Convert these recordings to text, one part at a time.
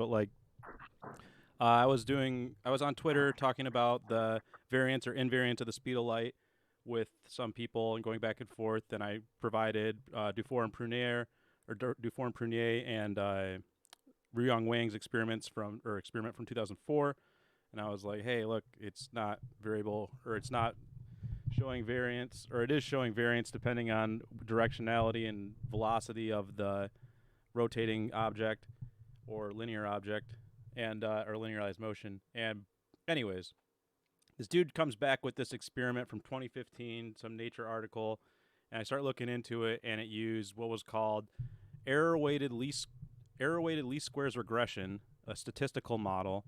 but like I was on Twitter talking about the variance or invariance of the speed of light with some people and going back and forth. And I provided Dufour and Prunier and Ruyong Wang's experiment from 2004. And I was like, hey, look, it's not variable, or it's not showing variance, or it is showing variance depending on directionality and velocity of the rotating object or linear object, and or linearized motion. And anyways, this dude comes back with this experiment from 2015, some Nature article, and I start looking into it, and it used what was called error-weighted least squares regression, a statistical model,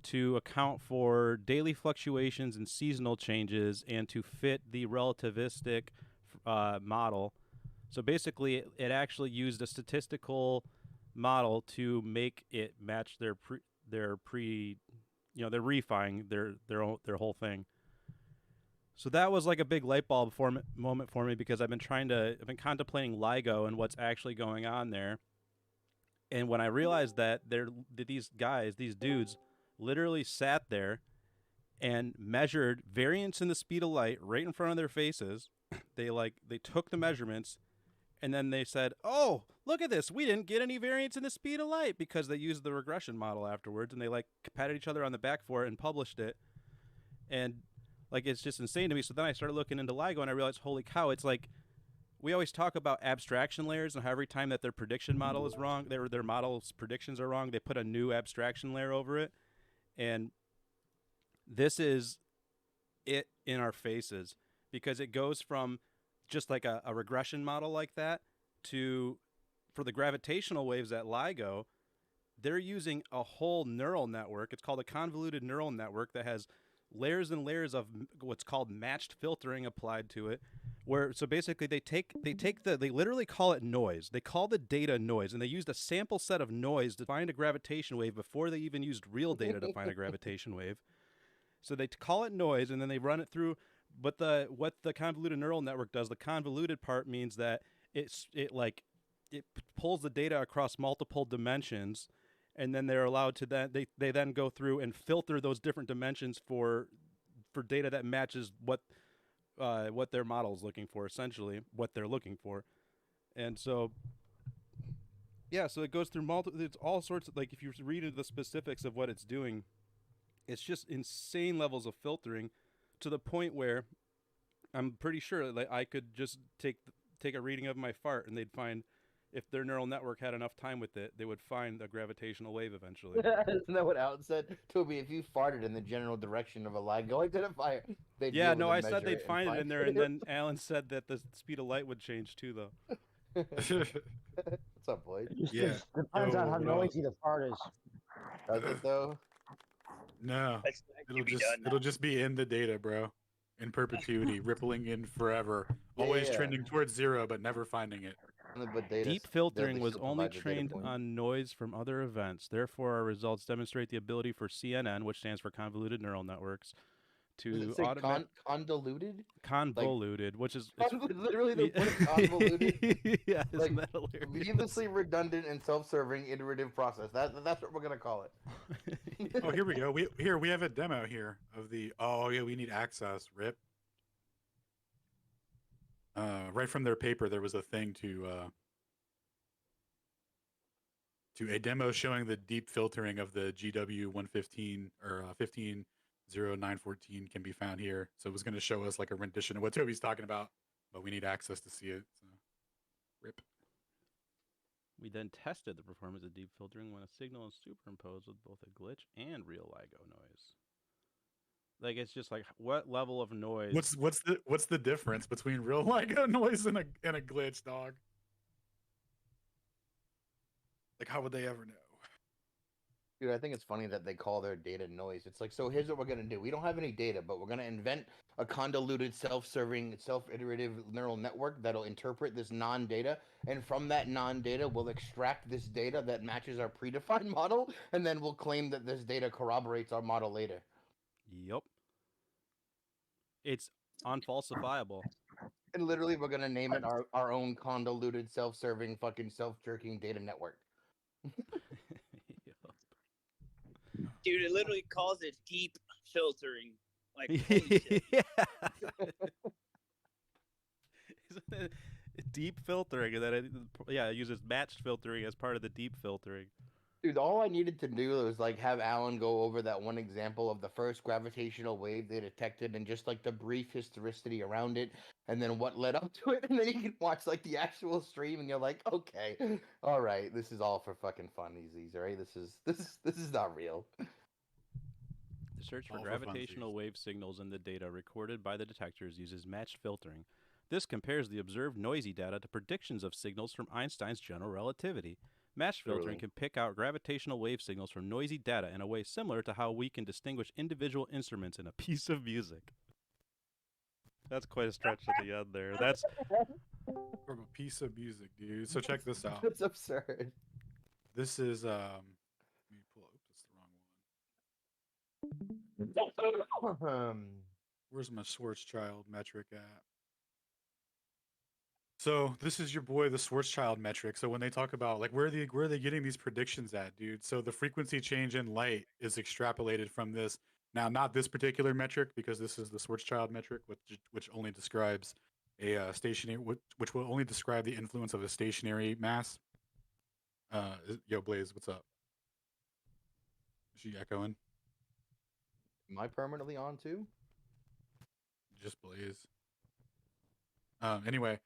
to account for daily fluctuations and seasonal changes, and to fit the relativistic model. So basically, it actually used a statistical model to make it match their they're refining their whole thing. So that was like a big light bulb moment for me, because I've been contemplating LIGO and what's actually going on there. And when I realized that these dudes literally sat there and measured variance in the speed of light right in front of their faces. They took the measurements, and then they said, "Oh, look at this! We didn't get any variance in the speed of light," because they used the regression model afterwards, and they patted each other on the back for it and published it. And it's just insane to me. So then I started looking into LIGO, and I realized, holy cow! It's like we always talk about abstraction layers, and how every time that their prediction model is wrong, their model's predictions are wrong, they put a new abstraction layer over it. And this is it in our faces, because it goes from just like a regression model like that to, for the gravitational waves at LIGO, they're using a whole neural network. It's called a convoluted neural network that has layers and layers of what's called matched filtering applied to it. So basically they literally call it noise. They call the data noise, and they used a sample set of noise to find a gravitation wave before they even used real data to find a gravitation wave. So they call it noise, and then they run it through. But what the convoluted neural network does, the convoluted part means that it pulls the data across multiple dimensions, and then they're allowed to they then go through and filter those different dimensions for data that matches what their model is looking for, essentially what they're looking for. And so so it goes through it's all sorts of, if you read into the specifics of what it's doing, it's just insane levels of filtering, to the point where I'm pretty sure that I could just take a reading of my fart, and they'd find, if their neural network had enough time with it, they would find a gravitational wave eventually. Isn't that what Alan said? Toby, if you farted in the general direction of a LIGO identifier, they'd be able to I measure said they'd find it in there, it. and then Alan said that the speed of light would change too, though. What's up, boys? It Yeah. just depends on how noisy the fart is. Does it though? No, That's it'll just be in the data, bro, in perpetuity, rippling in forever, always trending towards zero, but never finding it. But data, Deep filtering was only trained on noise from other events. Therefore, our results demonstrate the ability for CNN, which stands for convoluted neural networks, to automate convoluted, which is literally the point of convoluted. Yeah, isn't that hilarious? Needlessly redundant and self-serving iterative process. That's what we're gonna call it. Oh, here we go. We have a demo here of the. Oh yeah, we need access. Rip. Right from their paper, there was a thing to a demo showing the deep filtering of the GW 115 or 150914 can be found here. So it was going to show us like a rendition of what Toby's talking about, but we need access to see it. So, rip. We then tested the performance of deep filtering when a signal is superimposed with both a glitch and real LIGO noise. It's just what level of noise? What's the difference between real LIGO noise and a glitch, dog? How would they ever know? Dude, I think it's funny that they call their data noise. It's like, so here's what we're going to do. We don't have any data, but we're going to invent a convoluted, self-serving, self-iterative neural network that'll interpret this non-data. And from that non-data, we'll extract this data that matches our predefined model. And then we'll claim that this data corroborates our model later. Yep. It's unfalsifiable. And literally, we're going to name it our own convoluted, self-serving, fucking self-jerking data network. Dude, it literally calls it deep filtering. Like, holy shit. Isn't it deep filtering? And then it uses matched filtering as part of the deep filtering. Dude, all I needed to do was like have Alan go over that one example of the first gravitational wave they detected and just like the brief historicity around it and then what led up to it, and then you can watch like the actual stream and you're like, okay, all right, this is all for fucking funsies, right? This is not real. The search for All for gravitational funsies. wave signals in the data recorded by the detectors uses matched filtering. This compares the observed noisy data to predictions of signals from Einstein's general relativity. Matched filtering Truly. can pick out gravitational wave signals from noisy data in a way similar to how we can distinguish individual instruments in a piece of music. That's quite a stretch at the end there. That's From a piece of music, dude. So check this out. That's absurd. This is let me pull up. That's the wrong one. Where's my Schwarzschild metric at? So this is your boy, the Schwarzschild metric. So when they talk about like where are they getting these predictions at, dude? So the frequency change in light is extrapolated from this. Now, not this particular metric because this is the Schwarzschild metric, which only describes a stationary, which will only describe the influence of a stationary mass. Yo, Blaze, what's up? Is she echoing? Am I permanently on too? Just Blaze. Anyway.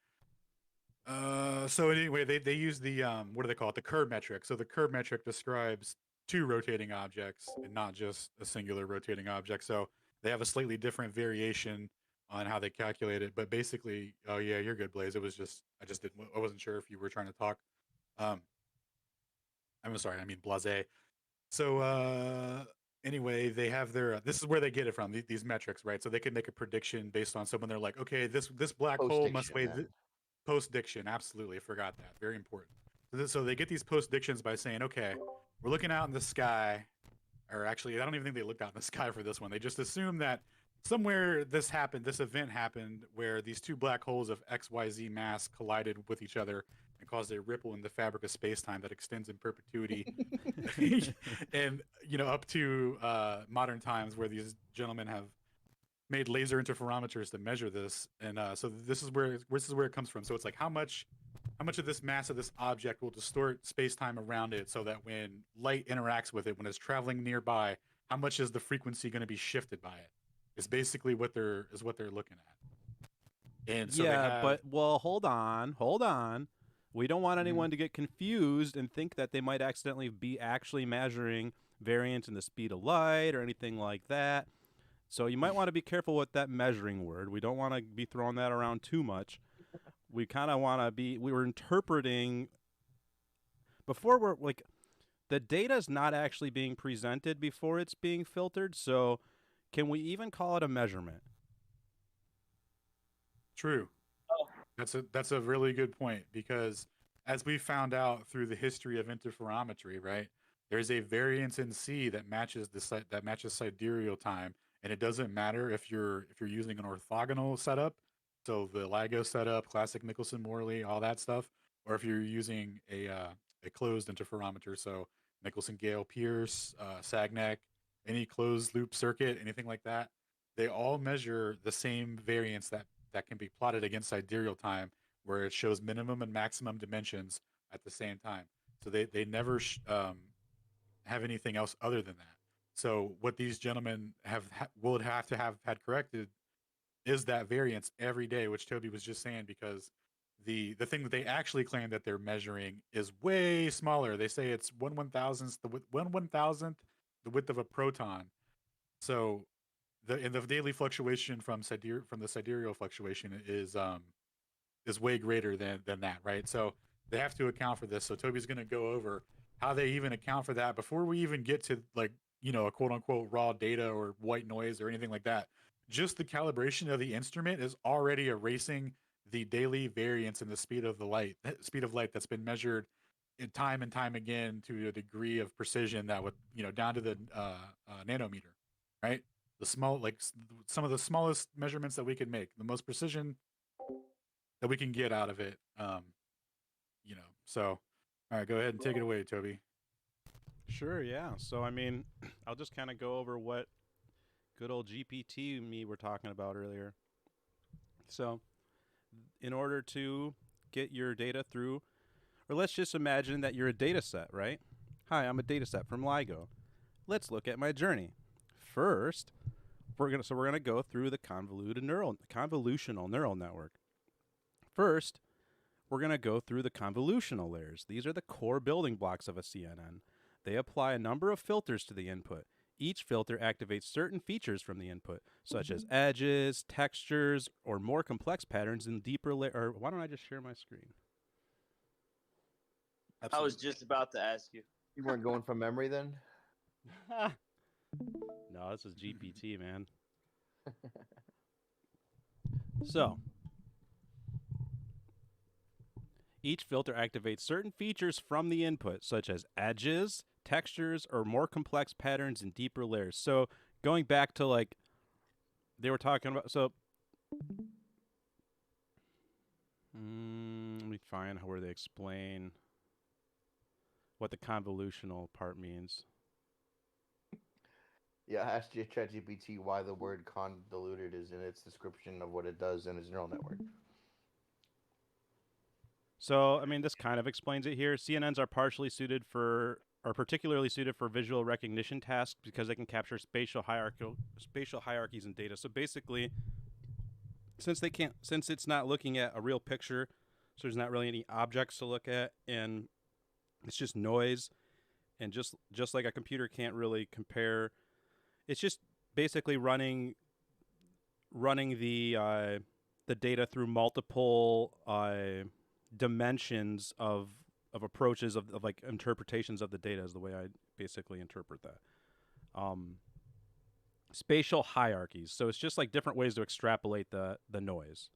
So anyway, they use the what do they call it? The curve metric. So the curve metric describes two rotating objects and not just a singular rotating object. So they have a slightly different variation on how they calculate it. But basically, oh yeah, you're good, Blaze. It was just I wasn't sure if you were trying to talk. I'm sorry, I mean Blase. So anyway, they have their this is where they get it from, these metrics, right? So they can make a prediction based on someone. They're like, okay, this black hole must weigh post-diction. Absolutely, I forgot that. Very important. So they get these post-dictions by saying, okay, we're looking out in the sky, or actually, I don't even think they looked out in the sky for this one. They just assume that somewhere this event happened where these two black holes of XYZ mass collided with each other and caused a ripple in the fabric of space-time that extends in perpetuity and up to modern times where these gentlemen have made laser interferometers to measure this, and so this is where it comes from. So it's like how much of this mass of this object will distort space-time around it, so that when light interacts with it when it's traveling nearby, how much is the frequency going to be shifted by it? Is basically what they're looking at. And so but hold on. We don't want anyone to get confused and think that they might accidentally be actually measuring variance in the speed of light or anything like that. So you might want to be careful with that measuring word. We don't want to be throwing that around too much. We kind of want to be, we were interpreting, before we're like, the data's not actually being presented before it's being filtered. So can we even call it a measurement? True. That's a really good point, because as we found out through the history of interferometry, right, there's a variance in C that matches sidereal time. And it doesn't matter if you're using an orthogonal setup, so the LIGO setup, classic Michelson-Morley, all that stuff, or if you're using a closed interferometer, so Michelson-Gale-Pearson, Sagnac, any closed loop circuit, anything like that, they all measure the same variance that can be plotted against sidereal time, where it shows minimum and maximum dimensions at the same time. So they never have anything else other than that. So what these gentlemen would have to have had corrected is that variance every day, which Toby was just saying, because the thing that they actually claim that they're measuring is way smaller. They say it's 1/1000th the width of a proton. So the daily fluctuation from the sidereal fluctuation is way greater than that, right? So they have to account for this. So Toby's going to go over how they even account for that before we even get to like, a quote unquote raw data or white noise or anything like that. Just the calibration of the instrument is already erasing the daily variance in the speed of light that's been measured in time and time again to a degree of precision that would, down to the nanometer, right? The small, like some of the smallest measurements that we could make, the most precision that we can get out of it. So all right, go ahead and take it away, Toby. Sure, yeah. So, I mean, I'll just kind of go over what good old GPT me were talking about earlier. So, in order to get your data through, or let's just imagine that you're a data set, right? Hi, I'm a data set from LIGO. Let's look at my journey. First, we're gonna go through the convolutional neural network. First, we're gonna go through the convolutional layers. These are the core building blocks of a CNN. They apply a number of filters to the input. Each filter activates certain features from the input, such as edges, textures, or more complex patterns in deeper layer. Or why don't I just share my screen? I was just about to ask you. You weren't going from memory then? No, this is GPT, man. So, each filter activates certain features from the input, such as edges, textures, or more complex patterns in deeper layers. So, going back to like they were talking about, so let me find where they explain what the convolutional part means. Yeah, I asked ChatGPT why the word convoluted is in its description of what it does in its neural network. So, I mean, this kind of explains it here. CNNs are particularly suited for visual recognition tasks because they can capture spatial hierarchies in data. So basically, since it's not looking at a real picture, so there's not really any objects to look at, and it's just noise, and just like a computer can't really compare, it's just basically running the data through multiple dimensions of approaches of like interpretations of the data is the way I basically interpret that. Spatial hierarchies. So it's just like different ways to extrapolate the noise.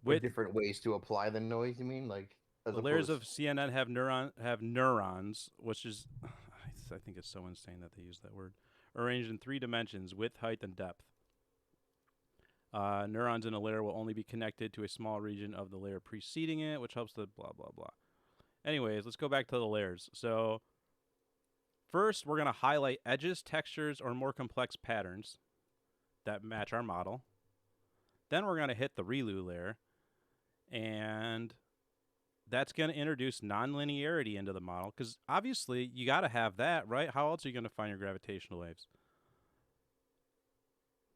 With different ways to apply the noise, you mean? Like the layers of CNN have neurons, which is I think it's so insane that they use that word. Arranged in 3 dimensions: width, height, and depth. Neurons in a layer will only be connected to a small region of the layer preceding it, which helps the blah, blah, blah. Anyways, let's go back to the layers. So first, we're going to highlight edges, textures, or more complex patterns that match our model. Then we're going to hit the ReLU layer, and that's going to introduce nonlinearity into the model, because obviously you got to have that, right? How else are you going to find your gravitational waves?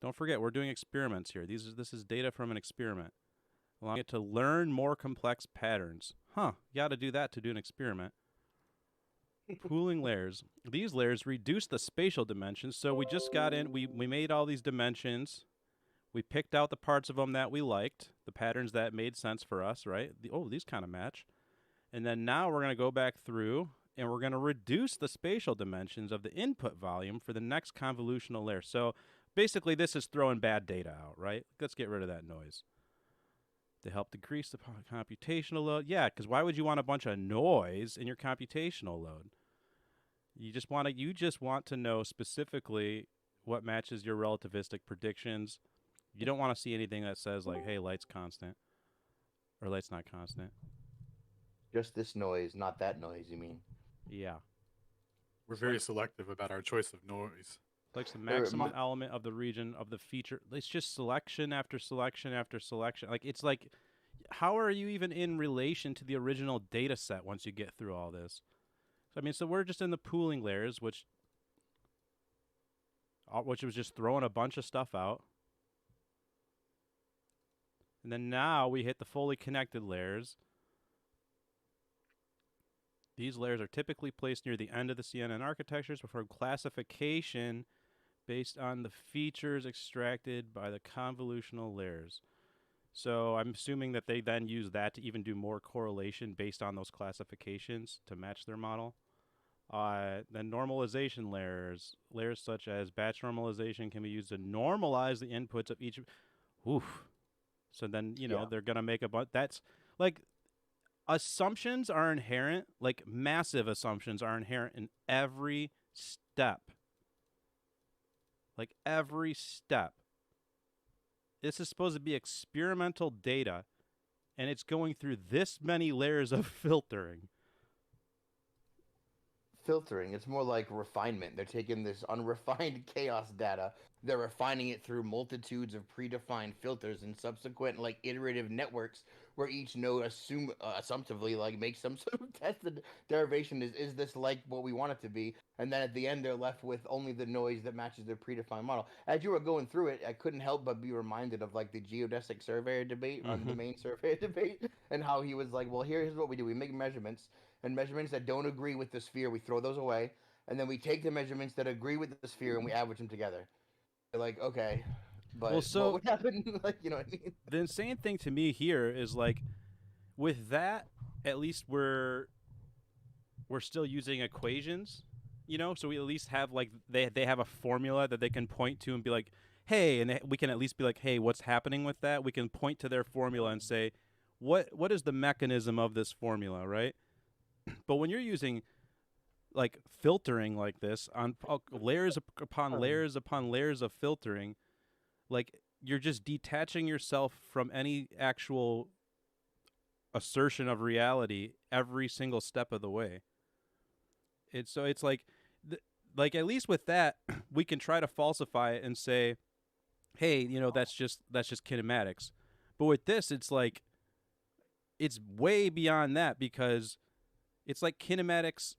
Don't forget, we're doing experiments here. This is data from an experiment. Allowing it to learn more complex patterns. You got to do that to do an experiment. Pooling layers. These layers reduce the spatial dimensions. So we just got in, we made all these dimensions. We picked out the parts of them that we liked, the patterns that made sense for us, right? These kind of match. And then now we're going to go back through and we're going to reduce the spatial dimensions of the input volume for the next convolutional layer. So basically, this is throwing bad data out, right? Let's get rid of that noise. To help decrease the computational load. Yeah, because why would you want a bunch of noise in your computational load? You just want to know specifically what matches your relativistic predictions. You don't want to see anything that says like, hey, light's constant or light's not constant. Just this noise, not that noise, you mean? Yeah. We're very selective about our choice of noise. Like the maximum element of the region of the feature. It's just selection after selection after selection. Like it's like, how are you even in relation to the original data set once you get through all this? So, I mean, so we're just in the pooling layers, which was just throwing a bunch of stuff out. And then now we hit the fully connected layers. These layers are typically placed near the end of the CNN architectures before classification based on the features extracted by the convolutional layers. So I'm assuming that they then use that to even do more correlation based on those classifications to match their model. Then normalization layers such as batch normalization can be used to normalize the inputs of each. So then, they're going to make a bunch. That's like assumptions are inherent, like massive assumptions are inherent in every step. Like every step. This is supposed to be experimental data, and it's going through this many layers of filtering. filtering. It's more like refinement. They're taking this unrefined chaos data, they're refining it through multitudes of predefined filters and subsequent like iterative networks where each node assumptively like makes some sort of tested derivation. Is this like what we want it to be? And then at the end they're left with only the noise that matches their predefined model. As you were going through it, I couldn't help but be reminded of like the geodesic surveyor debate on the main surveyor debate, and how he was like, well, here's what we do: we make measurements, and measurements that don't agree with the sphere, we throw those away, and then we take the measurements that agree with the sphere and we average them together. You're like, okay, but Well, what so would happen? Like, you know what I mean? the insane thing to me here is like, with that, at least we're still using equations, you know. So we at least have like they have a formula that they can point to and be like, hey, and we can at least be like, hey, what's happening with that? We can point to their formula and say, what is the mechanism of this formula, right? But when you're using like filtering like this on layers upon layers upon layers of filtering, like you're just detaching yourself from any actual assertion of reality every single step of the way. It's like like at least with that we can try to falsify it and say, hey, you know, that's just kinematics. But with this, it's like it's way beyond that, because it's like kinematics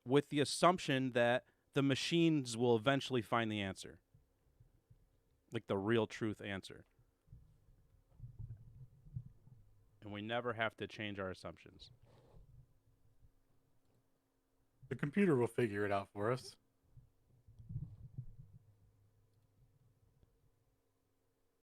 with the assumption that the machines will eventually find the answer, like the real truth answer. And we never have to change our assumptions. The computer will figure it out for us.